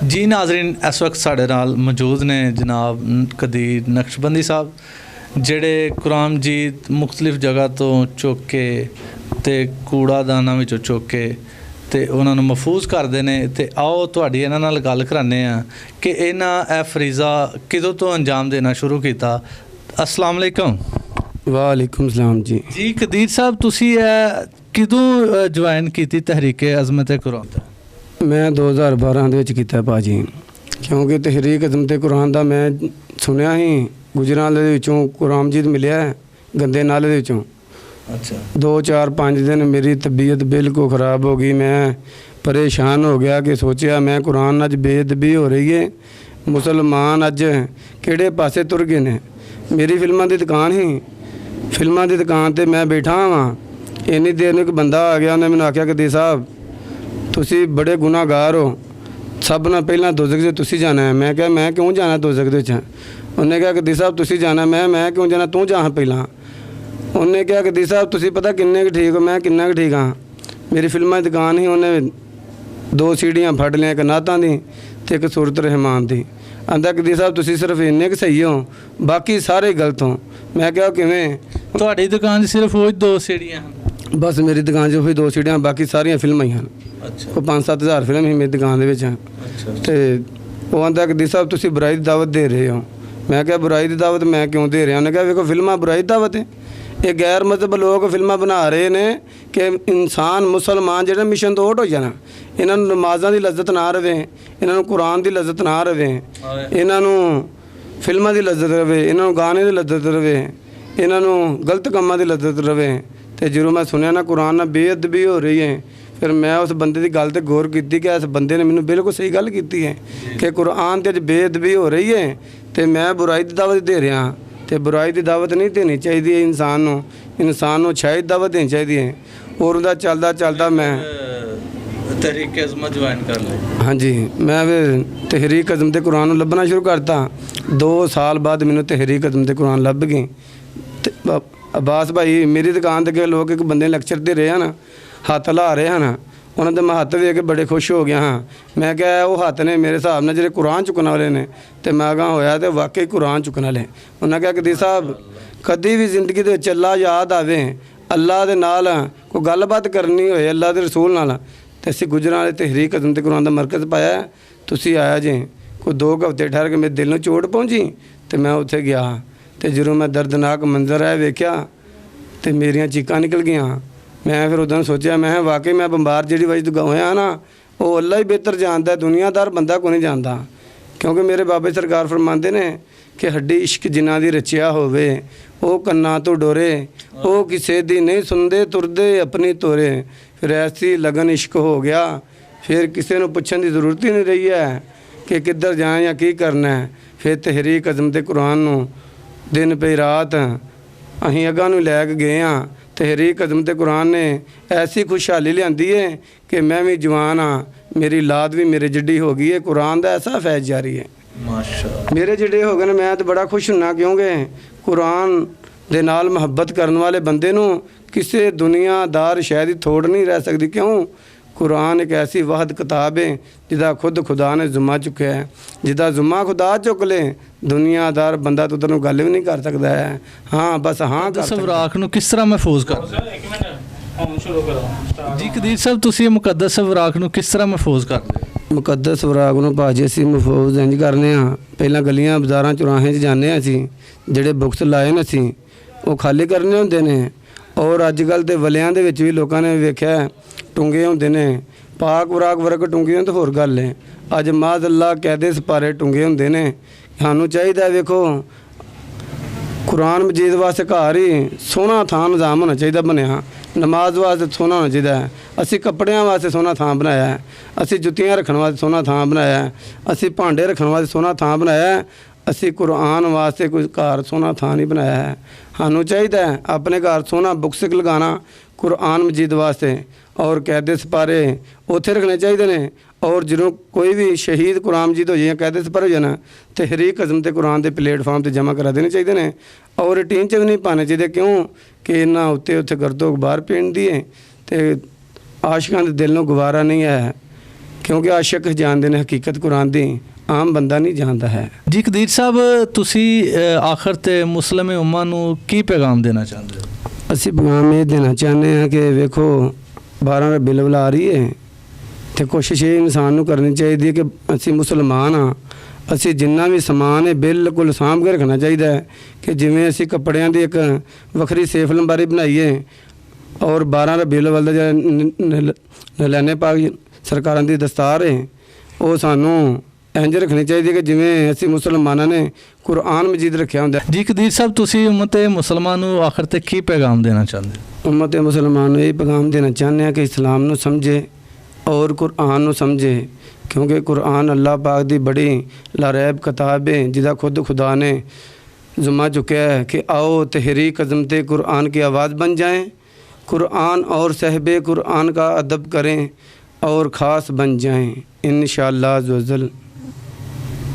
जी नाजरीन, इस वक्त साढ़े नाल मौजूद ने जनाब कदीर नक्शबंदी साहब, ਜਿਹੜੇ ਕੁਰਾਨ ਮਜੀਦ ਮੁxtਲਿਫ ਜਗ੍ਹਾ ਤੋਂ ਚੁੱਕ ਕੇ ਤੇ ਕੂੜਾਦਾਨਾਂ ਵਿੱਚੋਂ ਚੁੱਕ ਕੇ ਤੇ ਉਹਨਾਂ ਨੂੰ ਮਹਿਫੂਜ਼ ਕਰਦੇ ਨੇ। ਤੇ ਆਓ ਤੁਹਾਡੀ ਇਹਨਾਂ ਨਾਲ ਗੱਲ ਕਰਾਉਂਦੇ ਆ ਕਿ ਇਹਨਾਂ ਇਹ ਫਰੀਜ਼ਾ ਕਦੋਂ ਤੋਂ ਅੰਜਾਮ ਦੇਣਾ ਸ਼ੁਰੂ ਕੀਤਾ। अस्सलाम वालेकुम। वालेकुम सलाम जी। जी कदीर साहब, तुसी कदों ज्वाइन की तहरीक अज़मत कुरान? मैं 2012 ਦੇ ਵਿੱਚ ਕੀਤਾ ਭਾਜੀ, ਕਿਉਂਕਿ ਤਹਿਰੀਕ ਅਜ਼ਮਤ ਕੁਰਾਨ ਦਾ ਮੈਂ ਸੁਣਿਆ ਹੀ ਗੁਜਰਾਂਵਾਲੇ ਦੇ ਵਿੱਚੋਂ ਕੁਰਾਨ ਮਜੀਦ ਮਿਲਿਆ ਗੰਦੇ ਨਾਲੇ ਦੇ ਵਿੱਚੋਂ। अच्छा 2-4-5 दिन मेरी तबीयत बिल्कुल ख़राब हो गई। मैं परेशान हो गया कि सोचा मैं कुरान अज बेअदबी हो रही है, मुसलमान अज किहड़े पासे तुर गए ने। मेरी फिल्मां दी दुकान ही, फिल्मां दी दुकान ते मैं बैठा हाँ। इन्नी देर में एक बंदा आ गया, उन्हें मैंने आख्या कदीर साहब तुसी बड़े गुनाहगार हो, सब ना पहला दोज़ख च तुसी जाना है। मैं क्या मैं क्यों जाना दोज़ख दे विच? उन्हें कहा कदीर साहब तुसी जाना। मैं क्यों जाना, तू जा पहला। उन्हें कहा कदीर साहब तुसी पता किन्ने क ठीक हो? मैं किन्ना क ठीक हाँ। मेरी फिल्मां दी दुकान ही, उन्हें 2 सीढ़ियाँ फड़ लिया, एक नातां दी ते एक सूरत रहमान दी। आंदा कदीर साहब तुसी सिर्फ इन्ने क सही हो, बाकी सारे गलत हो। मैं क्या किवें? ਤੁਹਾਡੀ ਦੁਕਾਨ 'ਚ ਸਿਰਫ ਉਹ 2 सीढ़ियां ਹਨ? बस मेरी दुकान 'ਚ ਉਹੀ 2 सीढ़ियाँ, बाकी सारियां फिल्मां ही हैं। अच्छा कोई 5-7 हज़ार फिल्म ही मेरी दुकान ਦੇ ਵਿੱਚ ਹੈ। अच्छा ਤੇ ਉਹ ਆਂਦਾ ਕदीर ਸਾਹਿਬ ਤੁਸੀਂ ਬੁਰਾਈ ਦੀ ਦਾਵਤ ਦੇ ਰਹੇ ਹੋ। ਮੈਂ ਕਿਹਾ ਬੁਰਾਈ ਦੀ ਦਾਵਤ ਮੈਂ ਕਿਉਂ ਦੇ ਰਿਹਾ? ਉਹਨੇ ਕਿਹਾ ਵੇਖੋ ਫਿਲਮਾਂ ਬੁਰਾਈ ਦੀ ਦਾਵਤ ਹੈ। ਇਹ ਗੈਰ ਮਤਲਬ ਲੋਕ ਫਿਲਮਾਂ ਬਣਾ ਰਹੇ ਨੇ ਕਿ ਇਨਸਾਨ ਮੁਸਲਮਾਨ ਜਿਹੜੇ ਮਿਸ਼ਨ ਤੋਂ ਆਊਟ ਹੋ ਜਾਣਾ। ਇਹਨਾਂ ਨੂੰ ਨਮਾਜ਼ਾਂ ਦੀ ਲਜ਼ਤ ਨਾ ਰਵੇ, ਇਹਨਾਂ ਨੂੰ ਕੁਰਾਨ ਦੀ ਲਜ਼ਤ ਨਾ ਰਵੇ, ਇਹਨਾਂ ਨੂੰ ਫਿਲਮਾਂ ਦੀ ਲਜ਼ਤ ਰਵੇ, ਇਹਨਾਂ ਨੂੰ ਗਾਣੇ ਦੀ ਲਜ਼ਤ ਰਵੇ, ਇਹਨਾਂ ਨੂੰ ਗਲਤ ਕੰਮਾਂ ਦੀ ਲਜ਼ਤ ਰਵੇ। ਤੇ ਜਦੋਂ ਮੈਂ ਸੁਣਿਆ ਨਾ ਕੁਰਾਨ ਨਾਲ ਬੇਅਦਬੀ ਹੋ ਰਹੀ ਹੈ, ਫਿਰ ਮੈਂ ਉਸ ਬੰਦੇ ਦੀ ਗੱਲ 'ਤੇ ਗੌਰ ਕੀਤੀ ਕਿ ਇਸ ਬੰਦੇ ਨੇ ਮੈਨੂੰ ਬਿਲਕੁਲ ਸਹੀ ਗੱਲ ਕੀਤੀ ਹੈ ਕਿ ਕੁਰਾਨ 'ਤੇ ਅੱਜ ਬੇਅਦਬੀ ਹੋ ਰਹੀ ਹੈ ਤੇ ਮੈਂ ਬੁਰਾਈ ਦੀ ਦਾਵਤ ਦੇ ਰਿਹਾ। ਤੇ ਬੁਰਾਈ ਦੀ ਦਾਵਤ ਨਹੀਂ ਦੇਣੀ ਚਾਹੀਦੀ ਹੈ ਇਨਸਾਨ ਨੂੰ ਅੱਛਾਈ ਦੀ ਦਾਵਤ ਦੇਣੀ ਚਾਹੀਦੀ ਹੈ। ਔਰ ਉਹਦਾ ਚੱਲਦਾ ਚੱਲਦਾ ਮੈਂ तहरीक अज़मत ज्वाइन कर ली। ਹਾਂਜੀ ਮੈਂ ਫਿਰ ਤਹਿਰੀਕ ਅਜ਼ਮਤ ਕੁਰਾਨ ਨੂੰ ਲੱਭਣਾ ਸ਼ੁਰੂ ਕਰਤਾ। 2 ਸਾਲ ਬਾਅਦ ਮੈਨੂੰ ਤਹਿਰੀਕ ਅਜ਼ਮਤ ਕੁਰਾਨ ਲੱਭ ਗਈ। ਤੇ ਅਬਾਸ ਭਾਈ ਮੇਰੀ ਦੁਕਾਨ 'ਤੇ ਗਏ ਲੋਕ ਇੱਕ ਬੰਦੇ ਲੈਕਚਰ ਦੇ ਰਹੇ ਹਨ, ਹੱਥ ਲਾ ਰਹੇ ਹਨ। ਉਹਨਾਂ ਦੇ ਮੈਂ ਹੱਥ ਵੇਖ ਕੇ ਬੜੇ ਖੁਸ਼ ਹੋ ਗਿਆ ਹਾਂ। ਮੈਂ ਕਿਹਾ ਉਹ ਹੱਥ ਨੇ ਮੇਰੇ ਹਿਸਾਬ ਨਾਲ ਜਿਹੜੇ ਕੁਰਾਨ ਚੁੱਕਣ ਵਾਲੇ ਨੇ। ਤੇ ਮੈਂ ਅਗਾਂਹ ਹੋਇਆ ਤੇ ਵਾਕਈ ਕੁਰਾਨ ਚੁੱਕਣ ਵਾਲੇ। ਉਹਨਾਂ ਕਿਹਾ ਕਦੀਰ ਸਾਹਿਬ ਕਦੀ ਵੀ ਜ਼ਿੰਦਗੀ ਦੇ ਵਿੱਚ ਅੱਲਾ ਯਾਦ ਆਵੇ, ਅੱਲਾ ਦੇ ਨਾਲ ਕੋਈ ਗੱਲਬਾਤ ਕਰਨੀ ਹੋਏ ਅੱਲਾ ਦੇ ਰਸੂਲ ਨਾਲ, ਤੇ ਅਸੀਂ ਗੁਜਰਾਂਵਾਲੇ ਤਹਿਰੀਕ ਅਜ਼ਮਤ ਕੁਰਾਨ ਦਾ ਮਰਕਜ਼ ਪਾਇਆ, ਤੁਸੀਂ ਆਇਆ ਜੇ। ਕੋਈ 2 ਹਫ਼ਤੇ ਠਹਿਰ ਕੇ ਮੇਰੇ ਦਿਲ ਨੂੰ ਚੋਟ ਪਹੁੰਚੀ ਤੇ ਮੈਂ ਉੱਥੇ ਗਿਆ। ਤੇ ਜਦੋਂ ਮੈਂ ਦਰਦਨਾਕ ਮੰਜ਼ਰ ਹੈ ਵੇਖਿਆ ਤੇ ਮੇਰੀਆਂ ਚੀਕਾਂ ਨਿਕਲ ਗਈਆਂ। ਮੈਂ ਫਿਰ ਉਦੋਂ ਸੋਚਿਆ ਮੈਂ ਵਾਕਈ ਮੈਂ ਬਿਮਾਰ ਜਿਹੜੀ ਵਜ੍ਹਾ ਹੋਇਆ ਨਾ ਉਹ ਅੱਲਾ ਹੀ ਬਿਹਤਰ ਜਾਣਦਾ, ਦੁਨੀਆਦਾਰ ਬੰਦਾ ਕੋਈ ਨਹੀਂ ਜਾਣਦਾ। ਕਿਉਂਕਿ ਮੇਰੇ ਬਾਬੇ ਸਰਕਾਰ ਫਰਮਾਉਂਦੇ ਨੇ ਕਿ ਹੱਡੀ ਇਸ਼ਕ ਜਿਨ੍ਹਾਂ ਦੀ ਰਚਿਆ ਹੋਵੇ ਉਹ ਕੰਨਾਂ ਤੋਂ ਡੋਰੇ, ਉਹ ਕਿਸੇ ਦੀ ਨਹੀਂ ਸੁਣਦੇ ਤੁਰਦੇ ਆਪਣੀ ਤੋਰੇ। ਫਿਰ ਐਸੀ ਲਗਨ ਇਸ਼ਕ ਹੋ ਗਿਆ, ਫਿਰ ਕਿਸੇ ਨੂੰ ਪੁੱਛਣ ਦੀ ਜ਼ਰੂਰਤ ਹੀ ਨਹੀਂ ਰਹੀ ਹੈ ਕਿ ਕਿੱਧਰ ਜਾਣਾ ਜਾਂ ਕੀ ਕਰਨਾ ਹੈ। ਫਿਰ ਤਹਿਰੀਕ ਅਜ਼ਮਤ ਕੁਰਾਨ ਨੂੰ ਦਿਨ ਪਈ ਰਾਤ ਅਸੀਂ ਅੱਗਾਂ ਨੂੰ ਲੈ ਕੇ ਗਏ ਹਾਂ। ਤਹਿਰੀਕ ਅਜ਼ਮਤ ਕੁਰਾਨ ਨੇ ਐਸੀ ਖੁਸ਼ਹਾਲੀ ਲਿਆਂਦੀ ਹੈ ਕਿ ਮੈਂ ਵੀ ਜਵਾਨ ਹਾਂ, ਮੇਰੀ ਔਲਾਦ ਵੀ ਮੇਰੇ ਜਿੱਡੀ ਹੋ ਗਈ ਹੈ। ਕੁਰਾਨ ਦਾ ਐਸਾ ਫੈਜ਼ ਜਾਰੀ ਹੈ माशाअल्लाह। ਮੇਰੇ ਜਿਹੜੇ ਹੋ ਗਏ ਨੇ। ਮੈਂ ਤਾਂ ਬੜਾ ਖੁਸ਼ ਹੁੰਨਾ ਕਿਉਂਕਿ ਕੁਰਾਨ ਦੇ ਨਾਲ ਮੁਹੱਬਤ ਕਰਨ ਵਾਲੇ ਬੰਦੇ ਨੂੰ ਕਿਸੇ ਦੁਨੀਆਦਾਰ ਸ਼ੈ ਦੀ ਥੋੜ ਨਹੀਂ ਰਹਿ ਸਕਦੀ। ਕਿਉਂ? ਕੁਰਾਨ ਇੱਕ ਐਸੀ ਵਾਹਿਦ ਕਿਤਾਬ ਹੈ ਜਿਹਦਾ ਖੁਦ ਖੁਦਾ ਨੇ ਜ਼ੁੰਮਾ ਚੁੱਕਿਆ ਹੈ। ਜਿਹਦਾ ਜ਼ੁੰਮਾ ਖੁਦਾ ਚੁੱਕ ਲੇ ਦੁਨੀਆਦਾਰ ਬੰਦਾ ਤਾਂ ਤੈਨੂੰ ਗੱਲ ਵੀ ਨਹੀਂ ਕਰ ਸਕਦਾ ਹੈ। ਹਾਂ ਬਸ ਹਾਂ ਕਰ ਸਕਦਾ। ਸਵਰਾਖ ਨੂੰ ਕਿਸ ਤਰ੍ਹਾਂ ਮਹਿਫੂਜ਼ ਕਰਦੇ? ਜੀ ਕਦੀਰ ਸਾਹਿਬ ਤੁਸੀਂ ਮੁਕੱਦਸ ਸਵਰਾਖ ਨੂੰ ਕਿਸ ਤਰ੍ਹਾਂ ਮਹਿਫੂਜ਼ ਕਰਦੇ? ਮੁਕੱਦਸ ਸਵਰਾਗ ਨੂੰ ਭਾਜੀ ਅਸੀਂ ਮਹਿਫੂਜ਼ ਇੰਝ ਕਰਨੇ ਹਾਂ, ਪਹਿਲਾਂ ਗਲੀਆਂ ਬਾਜ਼ਾਰਾਂ ਚੁਰਾਹੇ 'ਚ ਜਾਂਦੇ ਹਾਂ ਅਸੀਂ, ਜਿਹੜੇ ਬੁਕਸ ਲਾਏ ਨੇ ਅਸੀਂ ਉਹ ਖਾਲੀ ਕਰਨੇ ਹੁੰਦੇ ਨੇ। ਔਰ ਅੱਜ ਕੱਲ੍ਹ ਦੇ ਵਲਿਆਂ ਦੇ ਵਿੱਚ ਵੀ ਲੋਕਾਂ ਨੇ ਵੇਖਿਆ ਟੁੰਗੇ ਹੁੰਦੇ ਨੇ, ਪਾਕ ਵਰਾਕ ਵਰਕ ਟੁੰਗੇ ਤਾਂ ਹੋਰ ਗੱਲ ਹੈ। ਅੱਜ ਮਾਜ਼ ਅੱਲਾ ਕੈਦੇ ਸਪਾਰੇ ਟੁੰਗੇ ਹੁੰਦੇ ਨੇ। ਸਾਨੂੰ ਚਾਹੀਦਾ ਵੇਖੋ ਕੁਰਾਨ ਮਜੀਦ ਵਾਸਤੇ ਘਰ ਹੀ ਸੋਹਣਾ ਥਾਂ ਨਿਜ਼ਾਮ ਹੋਣਾ ਚਾਹੀਦਾ ਬਣਿਆ, ਨਮਾਜ਼ ਵਾਸਤੇ ਸੋਹਣਾ ਹੋਣਾ ਚਾਹੀਦਾ ਹੈ। ਅਸੀਂ ਕੱਪੜਿਆਂ ਵਾਸਤੇ ਸੋਹਣਾ ਥਾਂ ਬਣਾਇਆ ਹੈ, ਅਸੀਂ ਜੁੱਤੀਆਂ ਰੱਖਣ ਵਾਸਤੇ ਸੋਹਣਾ ਥਾਂ ਬਣਾਇਆ ਹੈ, ਅਸੀਂ ਭਾਂਡੇ ਰੱਖਣ ਵਾਸਤੇ ਸੋਹਣਾ ਥਾਂ ਬਣਾਇਆ ਹੈ। ਅਸੀਂ ਕੁਰਾਨ ਵਾਸਤੇ ਕੋਈ ਘਰ ਸੋਹਣਾ ਥਾਂ ਨਹੀਂ ਬਣਾਇਆ ਹੈ। ਸਾਨੂੰ ਚਾਹੀਦਾ ਹੈ ਆਪਣੇ ਘਰ ਸੋਹਣਾ ਬੁਕਸ ਲਗਾਉਣਾ ਕੁਰਾਨ ਮਜੀਦ ਵਾਸਤੇ, ਔਰ ਕੈਦੇ ਸਪਾਰੇ ਉੱਥੇ ਰੱਖਣੇ ਚਾਹੀਦੇ ਨੇ। ਔਰ ਜਦੋਂ ਕੋਈ ਵੀ ਸ਼ਹੀਦ ਕੁਰਾਨ ਮਜੀਦ ਹੋ ਜਾਏ ਜਾਂ ਕੈਦੇ ਸਪਾਰੇ ਹੋ ਜਾਣਾ ਤਹਿਰੀਕ ਅਜ਼ਮਤ ਕੁਰਾਨ ਦੇ ਪਲੇਟਫਾਰਮ 'ਤੇ ਜਮ੍ਹਾਂ ਕਰਾ ਦੇਣੇ ਚਾਹੀਦੇ ਨੇ। ਔਰ ਰੂਟੀਨ 'ਚ ਵੀ ਨਹੀਂ ਪਾਉਣੇ ਚਾਹੀਦੇ। ਕਿਉਂ ਕਿ ਇਹਨਾਂ ਉੱਤੇ ਗਰਦੋ ਗੁਬਾਰ ਪੈਂਦੀ ਹੈ ਤੇ ਆਸ਼ਿਕਾਂ ਦੇ ਦਿਲ ਨੂੰ ਗਵਾਰਾ ਨਹੀਂ ਹੈ ਕਿਉਂਕਿ ਆਸ਼ਿਕ ਜਾਣਦੇ ਨੇ ਹਕੀਕਤ ਕੁਰਾਨ ਦੀ, ਆਮ ਬੰਦਾ ਨਹੀਂ ਜਾਣਦਾ ਹੈ। ਜੀ ਕਦੀਰ ਸਾਹਿਬ, ਤੁਸੀਂ ਆਖਰ ਤੇ ਮੁਸਲਿਮ ਉਮਾ ਨੂੰ ਕੀ ਪੈਗਾਮ ਦੇਣਾ ਚਾਹੁੰਦੇ ਹੋ? ਅਸੀਂ ਪੈਗਾਮ ਇਹ ਦੇਣਾ ਚਾਹੁੰਦੇ ਹਾਂ ਕਿ ਵੇਖੋ 12 ਰਬੀਉਲ ਅੱਵਲ ਆ ਰਹੀ ਹੈ ਤੇ ਕੋਸ਼ਿਸ਼ ਇਹ ਇਨਸਾਨ ਨੂੰ ਕਰਨੀ ਚਾਹੀਦੀ ਹੈ ਕਿ ਅਸੀਂ ਮੁਸਲਮਾਨ ਹਾਂ, ਅਸੀਂ ਜਿੰਨਾ ਵੀ ਸਮਾਨ ਹੈ ਬਿਲਕੁਲ ਸਾਂਭ ਕੇ ਰੱਖਣਾ ਚਾਹੀਦਾ ਹੈ ਕਿ ਜਿਵੇਂ ਅਸੀਂ ਕੱਪੜਿਆਂ ਦੀ ਇੱਕ ਵੱਖਰੀ ਸੇਫ ਲੰਬਾਰੀ ਬਣਾਈਏ ਔਰ 12 ਰਬੀਉਲ ਅੱਵਲ ਦਾ ਜਿਹੜਾ ਨਲਾਨੇ ਪਾਕ ਸਰਕਾਰਾਂ ਦੀ ਦਸਤਾਰ ਹੈ ਉਹ ਸਾਨੂੰ ਇੰਝ ਰੱਖਣੀ ਚਾਹੀਦੀ ਹੈ ਕਿ ਜਿਵੇਂ ਅਸੀਂ ਮੁਸਲਮਾਨਾਂ ਨੇ ਕੁਰਾਨ ਮਜੀਦ ਰੱਖਿਆ ਹੁੰਦਾ। ਜੀ ਕਦੀਰ ਸਾਹਿਬ, ਤੁਸੀਂ ਉਮਤ ਮੁਸਲਮਾਨ ਨੂੰ ਆਖਰ ਤੇ ਕੀ ਪੈਗਾਮ ਦੇਣਾ ਚਾਹੁੰਦੇ ਹੋ? ਉਮਤ ਮੁਸਲਮਾਨ ਨੂੰ ਇਹ ਪੈਗਾਮ ਦੇਣਾ ਚਾਹੁੰਦੇ ਹਾਂ ਕਿ ਇਸਲਾਮ ਨੂੰ ਸਮਝੇ ਔਰ ਕੁਰਾਨ ਨੂੰ ਸਮਝੇ, ਕਿਉਂਕਿ ਕੁਰਾਨ ਅੱਲਾਹ ਪਾਕ ਦੀ ਬੜੀ ਲਾਰੈਬ ਕਿਤਾਬ ਹੈ ਜਿਹਦਾ ਖੁਦ खुदा ने जुम्मा चुका है कि आओ तहरीक अज़म ते कुरान की आवाज़ बन जाएं, कुरान और सहबे कुरान का अदब करें और ख़ास बन जाएं इंशाअल्लाह अज़्ज़ व जल।